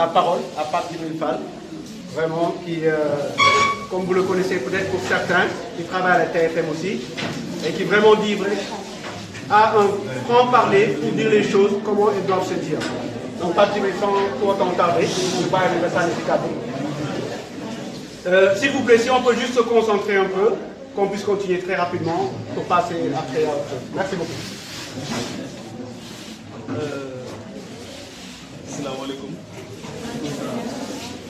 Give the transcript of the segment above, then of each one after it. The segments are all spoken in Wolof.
la parole à Pape Djibril Fall, vraiment qui, comme vous le connaissez peut-être pour certains, qui travaille à la TFM aussi, et qui vraiment dit a un franc-parler pour dire les choses, comment elles doivent se dire. Donc Pape Djibril, sans pour autant tarder, je ne pas arriver à s'il vous plaît, si on peut juste se concentrer un peu, qu'on puisse continuer très rapidement pour passer après à autre chose. Merci beaucoup. Asalaamaaleykum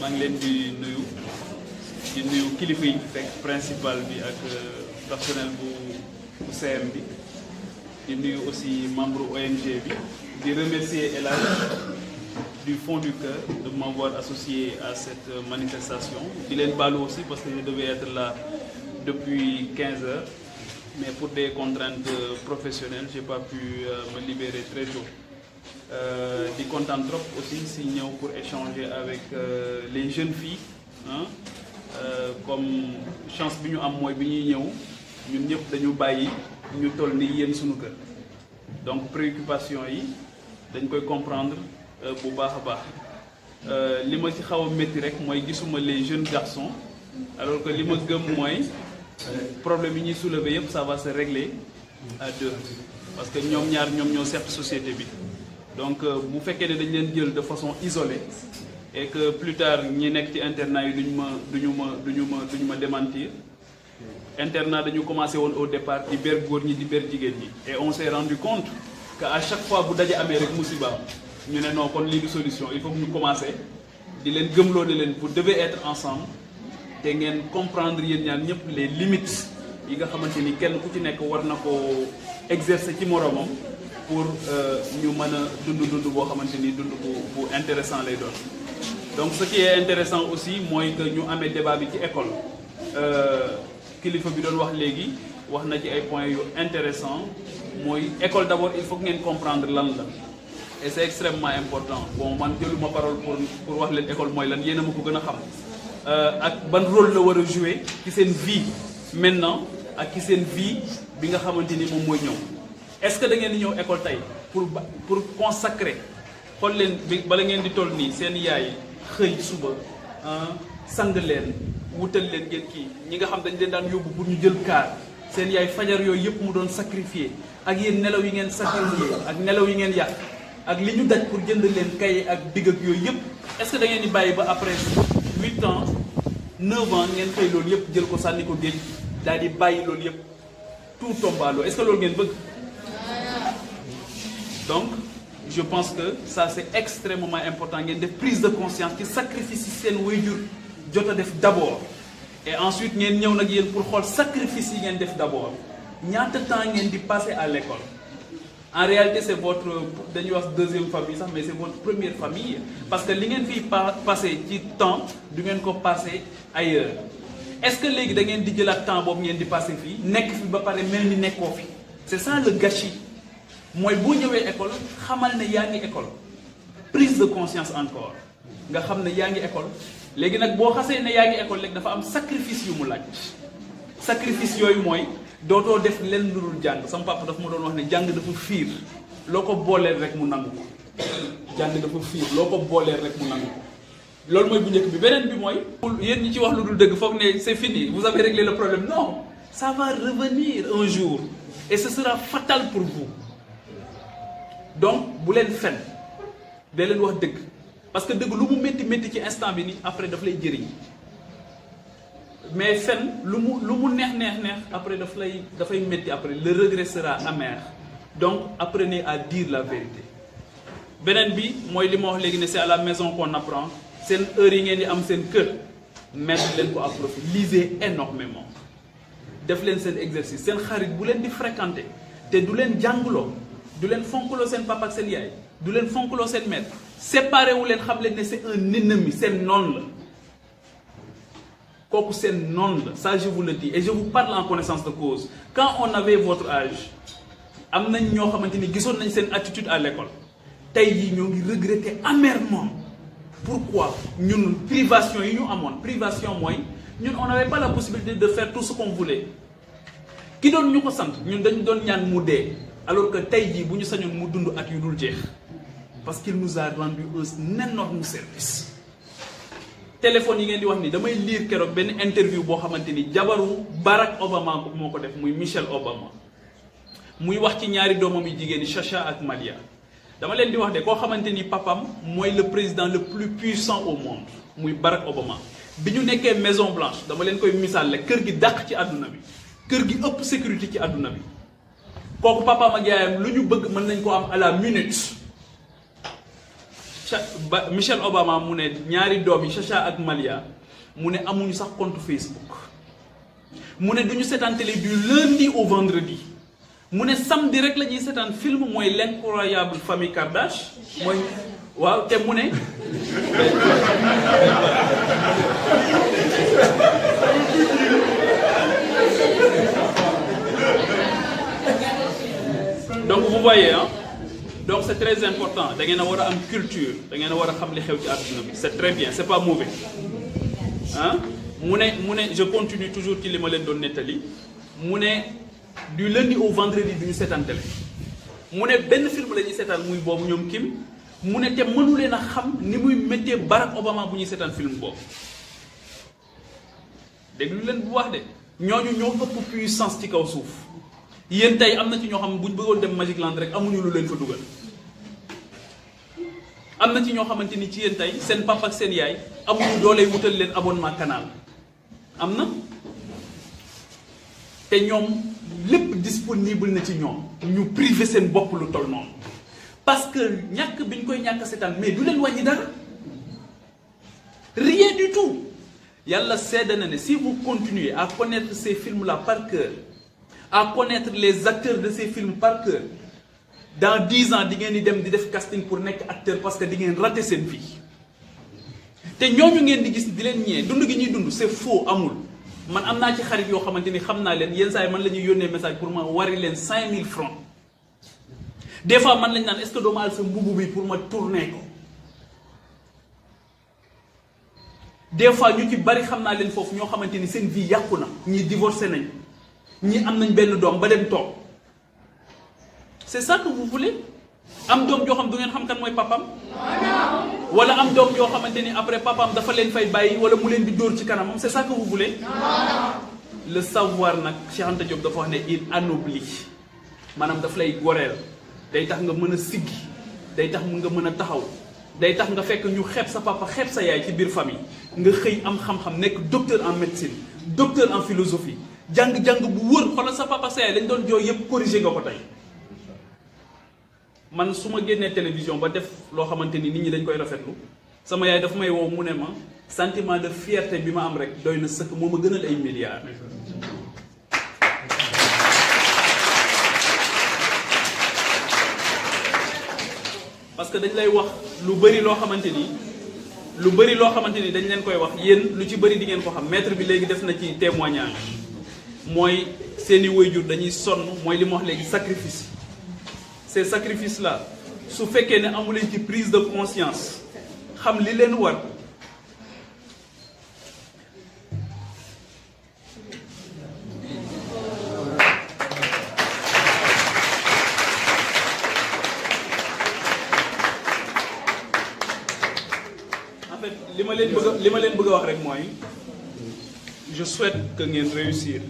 maa ngi leen di nuyu kilifa yi fekk principal bi ak personnel bu CM bi di nuyu aussi membre ONG bi di remercier El Hadj du fond du cœur de m'avoir associé à cette manifestation di leen baalu aussi parce que je devais être là depuis 15 heures mais pour des contraintes professionnelles j'ai pas pu me libérer très tôt. Di kontaan trop aussi si ñëw pour échanger avec les jeunes filles comme chance bi ñu am mooy bi ñuy ñëw ñun ñëpp dañu bàyyi ñu toll ni yéen suñu kër donc préoccupation yi dañ koy comprendre bu baax a baax li ma ci xaw a métti rek mooy gisuma les jeunes garçons alors que li ma gëm mooy problème yi ñuy soulever yëpp ça va se régler à deux parce que ñoom ñaar ñoom ñoo seq société bi. Donc bu fekkee ne dañ leen jël de façon isolée et que plus tard ñi nekk ci internat yi duñu ma démentir internat dañu commencé woon au départ di ber góor ñi di ber jigéen ñi et on s'est rendu compte que à chaque fois bu daje amee rek musiba ñu ne non kon lii du solution il faut que ñu commencer di leen gëmloo ne leen vous devez être ensemble te ngeen comprendre yéen ñaan ñëpp les limites yi nga xamante ni kenn ku ci nekk war na ko exercer ci moromam pour ñu mën a dund boo xamante ni dund bu intéressant lay doon donc ce qui est intéressant aussi mooy que ñu amee débat bi ci école kilifa bi doon wax léegi wax na ci ay points yu intéressant mooy école d'abord il faut que ngeen comprendre lan la et c'est extrêmement important bon man jëluma parole pour wax leen école mooy lan yéen a ma ko gën a xam ak ban rôle la war a jouer ci seen vie maintenant ak ci seen vie bi nga xamante ni moom mooy ñëw. Est-ce que da ngeen di ñëw école tey pour consacrer xool leen bala ngeen di toll nii seen yaay xëy suba sang leen wutal leen ngeen kii ñi nga xam dañ leen daan yóbbu pour ñu jël kaar seen yaay fajar yooyu yëpp mu doon sacrifier ak yéen nelaw yi ngeen sacrifier ak nelaw yi ngeen yàq ak li ñu daj pour jënd leen kay ak digg ak yooyu yëpp est-ce que da ngeen di bàyyi ba après 8 ans 9 ans ngeen xëy loolu yëpp jël ko sànni ko géej daal di bàyyi loolu yëpp tout tombe à l'eau est-ce que loolu ngeen bëgg. Donc, je pense que ça c'est extrêmement important ngeen def prise de conscience ci sacrifice yi seen waajur jot a def d'abord et ensuite ngeen ñëw nag yéen pour xool sacrifice yi ngeen def d'abord ñaata temps ngeen di passer à l'école en réalité c'est votre dañuy wax deuxième famille sax mais c'est votre première famille parce que li ngeen fiy passer ci temps du ngeen ko passer ailleurs est-ce que léegi da ngeen di jëlaat temps boobu ngeen di passer fii nekk fi ba pare mel ni nekkoo fi c'est ça le gâchis. mooy boo ñëwee école xamal ne yaa ngi école prise de conscience encore nga xam ne yaa ngi école léegi nag boo xasee ne yaa ngi école léegi dafa am sacrifice yu mu laaj sacrifice yooyu mooy dootoo def lenn lu dul jàng sama papa dafa ma doon wax ne jàng dafa fiir loo ko booleel rek mu nangu ko jàng dafa fiir loo ko booleel rek mu nangu ko loolu mooy bu njëkk bi beneen bi mooy yéen ñi ci wax lu dul dëgg foog ne c'est fini vous avez réglé le problème non ça va revenir un jour et ce sera fatal pour vous. Donc bu leen fen day leen wax dëgg parce que dëgg lu mu métti ci instant bi nii après daf lay jëriñ mais fen lu mu neex après dafay métti après le regret sera amer donc apprenez à dire la vérité. beneen bi mooy li ma wax léegi ne c'est à la maison qu'on apprend seen heure yi ngeen di am seen kër mettre leen ko à profit lisez énormément def leen seen exercice seen xarit bu leen di fréquenter te du leen jàngloo. du leen fonkloo seen papa ak seen yaay du leen fonkloo seen maître séparé wu leen xam leen ne c'est un ennemi seen noon la kooku seen noon la ça je vous le dis et je vous parle en connaissance de cause quand on avait votre âge am nañ ñoo xamante ni gisoon nañ seen attitude à l'école tey jii ñoo ngi regretter amèrement pourquoi ñun privation yi ñu amoon privation mooy ñun on n'avait pas la possibilité de faire tout ce qu'on voulait ki doon ñu ko sant ñun dañu doon ñaan mu dee alors que tey jii bu ñu sañoon mu dund at yu dul jeex parce qu'il nous a rendu un énorme service. téléphone yi ngeen di wax ni damay lire keroog benn interview boo xamante ni jabaru Barack Obama moo ko def muy Michelle Obama muy wax ci ñaari doomam yi jigéen Chacha ak Malia. dama leen di wax de koo xamante ni papam mooy le président le plus puissant au monde muy Barack Obama bi ñu nekkee Maison Blanche dama leen koy misaal la kër gi dàq ci àdduna bi kër gi ëpp sécurité ci àdduna bi kooku papaam ak yaayam lu ñu bëgg mën nañ ko am à la minute. Michelle Obama mu ne ñaari doom yi Chacha ak Malia mu ne amuñu sax compte Facebook mu ne duñu seetaan télé du lundi au vendredi mu ne samedi rek la ñuy seetaan film mooy l'incroyable famille Kardashian mooy waaw te mu ne donc vous voyez hein. Donc c'est très important da ngeen a war a am culture da ngeen a war a xam li xew ci àdduna bi c'est très bien c'est pas mauvais ah mu ne je continue toujours ci li ma leen doon nettali mu ne du lundi au vendredi du ñu seetaan télé mu ne benn film la ñuy seetaan muy boobu ñoom Kim mu ne te mënu leen a xam ni muy méttee Barack Obama bu ñuy seetaan film boobu déglu leen bu wax de ñooñu ñoo ëpp puissance ci kaw suuf yéen tey am na ci ñoo xam ne bu ñu bëggoon dem Magic Land rek amuñu lu leen fa dugal. am na ci ñoo xamante ni ci yéen tey seen papa ak seen yaay amuñu doole wutal leen abonnement canal am na te ñoom lépp disponible na ci ñoom ñu privé seen bopp lu toll noonu parce que ñàkk bi ñu koy ñàkk seetaan mais du leen wàññi dara rien du tout yàlla sedd na ne si vous continuez à connaître ces films là par cœur à connaître les acteurs de ces films par cœur dans 10 ans di ngeen di dem di def casting pour nekk acteur parce que di ngeen rater seen vie te ñooñu ngeen di gis di leen ñee dund gi ñuy dund c'est faux amul man am naa ci xarit yoo xamante ni xam naa leen yenn saa yi man la ñuy yónnee message pour ma wari leen 5000 francs des fois man lañ naan est-ce que doo ma al sa mbubu bi pour ma tourner ko des fois ñu ci bari xam naa leen foofu ñoo xamante ni seen vie yàqu na ñii divorcé nañ ñii am nañ benn doom ba dem toog c'est ça que vous voulez am doom joo xam du ngeen xam kan mooy papam wala am doom joo xamante ni après papam dafa leen fay bàyyi wala mu leen di dóor ci kanamam c'est ça que vous voulez le savoir nag Cheikh Anta Diop dafa wax ne il anoblit maanaam daf lay goreel day tax nga mën a siggi day tax nga mën a taxaw day tax nga fekk ñu xeeb sa papa xeeb sa yaay ci biir famille nga xëy am xam-xam nekk docteur en médecine docteur en philosophie jàng-jàng bu wër xoolal sa papa sa yaay lañ doon jooy yëpp corrigé nga ko tey man su ma génnee télévision ba def loo xamante ni nit ñi dañ koy rafetlu sama yaay dafa may woo mu ne ma sentiment de fierté bi ma am rek doy na sëkk moo ma gënal ay milliards. parce que dañ lay wax lu bëri loo xamante ni dañ leen koy wax yéen lu ci bëri di ngeen ko xam maître bi léegi def na ci témoignage mooy seeni waajur dañuy sonn mooy li ma wax léegi sacrifice. Ces sacrifices-là su fekkee ne amu leen ci prise de conscience xam li leen war en fait li ma leen bëgg a wax rek mooy je souhaite que ngeen réussir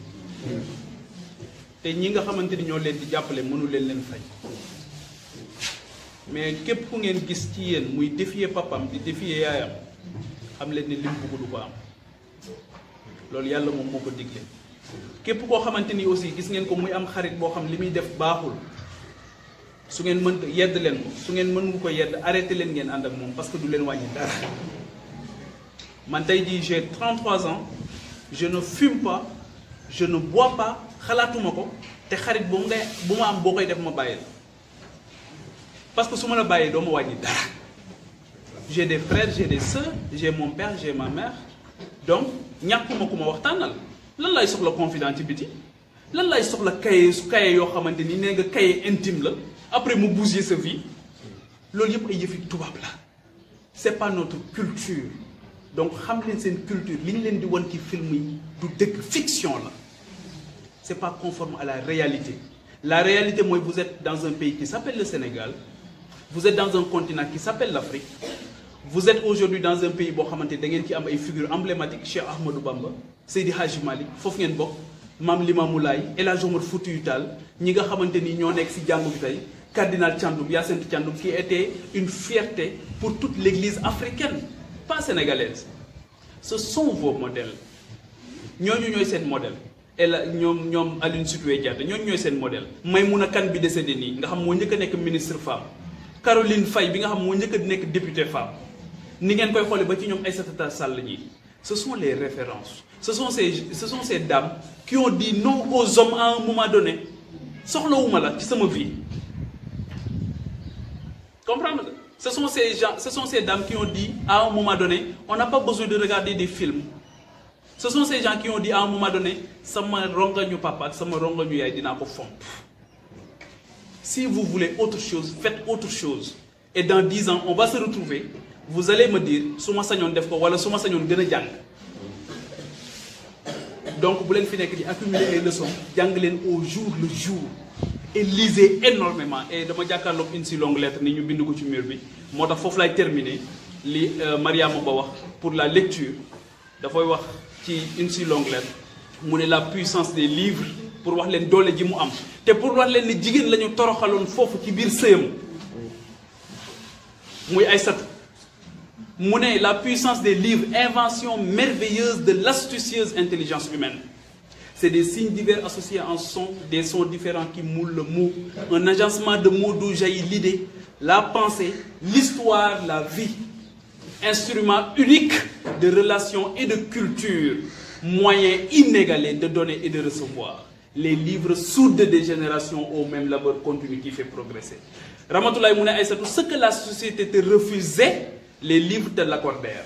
te ñi nga xamante ni ñoo leen di jàppale mënu leen fay mais képp ku ngeen gis ci yéen muy défier papam di défier yaayam xam leen ne lim bëgg du ko am loolu yàlla moom moo ko digle képp koo xamante ni aussi gis ngeen ko muy am xarit boo xam li muy def baaxul su ngeen mën yedd leen ko su ngeen mën ko yedd arrêté leen ngeen ànd ak moom parce que du leen wàññi dara man tey jii j'ai 33 ans je ne fume pas je ne bois pas xalaatuma ko te xarit bu ma am boo koy def ma bàyyi la parce que su ma la bàyyee doo ma wàññi dara j'ai des frères j'ai des sœurs j'ai mon père j'ai ma mère donc ñàkkuma ku ma waxtaanal lan lay soxla confident ci biti lan lay soxla cahier yoo xamante ni nee nga cahier intime la après mu bousiller sa vie loolu yëpp ay yëfi tubaab la c'est pas notre culture donc xam leen seen culture li ñu leen di wan ci film yi du dëgg fiction la c'est pas conforme à la réalité. La réalité, moi, vous êtes dans un pays qui s'appelle le Sénégal. Vous êtes dans un continent qui s'appelle l'Afrique. Vous êtes aujourd'hui dans un pays qui a une figure emblématique, Cheikh Ahmadou Bamba, Seydi Hadji Malick, foofu ngeen bokk, Mame Limamou Laye, El Hadji Omar Foutiyou Tall, ñi nga xamante ni ñoo nekk ci jàngu bi tey, Cardinal Thiandoum, Hyacinthe Thiandoum, qui était une fierté pour toute l'église africaine, pas sénégalaise. Ce sont vos modèles. Ñooñu ñooy seen modèle. Et là ñoom Aline Sitoé Diatta ñooñu ñooy seen modèle. Maïmouna Kane bi décédé nii nga xam moo njëkk a nekk ministre femme. Caroline Faye bi nga xam moo njëkk a nekk députée femme. Ni ngeen koy xoolee ba ci ñoom Aïssata Tall Sall ñi. Ce sont les références. Ce sont ces dames qui ont dit non aux hommes à un moment donné. Soxlawuma la ci sama vie. Comprendre? Ce sont ces dames qui ont dit à un moment donné, on n'a pas besoin de regarder des films. Ce sont ces gens qui ont dit à un moment donné, sama rongañu papa, sama rongañu yaay dina ko fomp. Si vous voulez autre chose, faites autre chose. Et dans 10 ans, on va se retrouver. Vous allez me dire, suma sañon def ko wala suma sañon gëna jang. Donc bu len fi nek di accumuler les leçons, jang len au jour le jour. Et lisez énormément. Et dama jakarlok une si longue lettre ni ñu bind ko ci mur bi. Motax fofu lay terminer li Mariama ba wax pour la lecture. Da fay wax ci une si longue lettre mu la puissance des livres pour wax len doole ji mu am. Té pour wax len ni jigen lañu toroxalon fofu ci bir seyam. Muy Aïssatou. Mu la puissance des livres, invention merveilleuse de l'astucieuse intelligence humaine. C'est des signes divers associés en son, des sons différents qui moulent le mot. Un agencement de mots d'où jaillit l'idée, la pensée, l'histoire, la vie. Instrument unique de relations et de culture. Moyen inégalé de donner et de recevoir. Les livres soudent des générations au même labeur continu qui fait progresser. Ramatoulaye Mouna Aïssatou, ce que la société te refusait, les livres te l'accordèrent.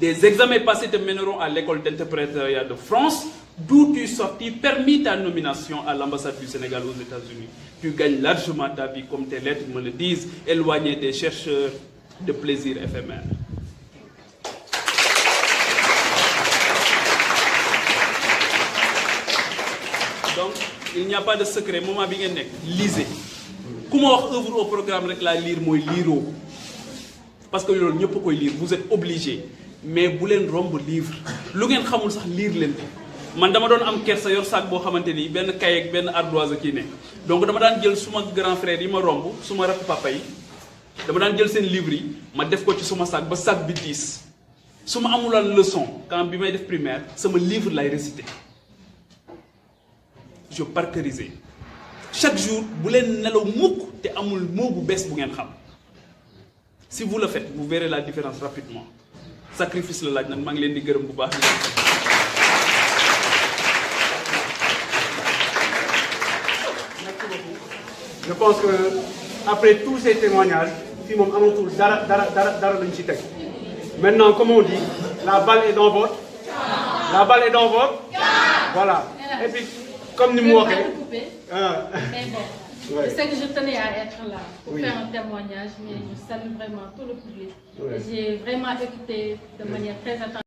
Des examens passés te mèneront à l'école d'interprétariat de France, d'où tu sortis, permis ta nomination à l'ambassade du Sénégal aux États-Unis. Tu gagnes largement ta vie, comme tes lettres me le disent, éloigné des chercheurs de plaisir éphémère. Donc, il n'y a pas de secret. Moment bien lisez. Comment on ouvre au programme avec la lire, moi lire. Parce que vous ne pouvez lire, vous êtes obligé. Mais vous voulez un livre. Vous ne pouvez pas lire. Man dama don am kersa yor sac bo xamanteni ben kay ak ben ardoise ki ne donc dama dan jël suma grand frère yi ma rombu suma rak papa yi dama dan jël sen livre yi ma def ko ci suma sac ba sac bi 10 suma amulal leçon quand bi may def primaire sama livre lay réciter je parcourisais chaque jour bu len nelaw mukk te amul mot bu bess bu ngeen xam si vous le faites vous verrez la différence rapidement sacrifice la laaj nak ma ngi len di gërëm bu baax. Je pense que après tous ces témoignages, maintenant, comme on dit, la balle est dans votre. La balle est dans votre. Voilà. Et puis, comme nous m'avons dit. Mais bon, je sais que je tenais à être là pour faire un témoignage, mais je salue vraiment tout le public. J'ai vraiment écouté de manière très attentive.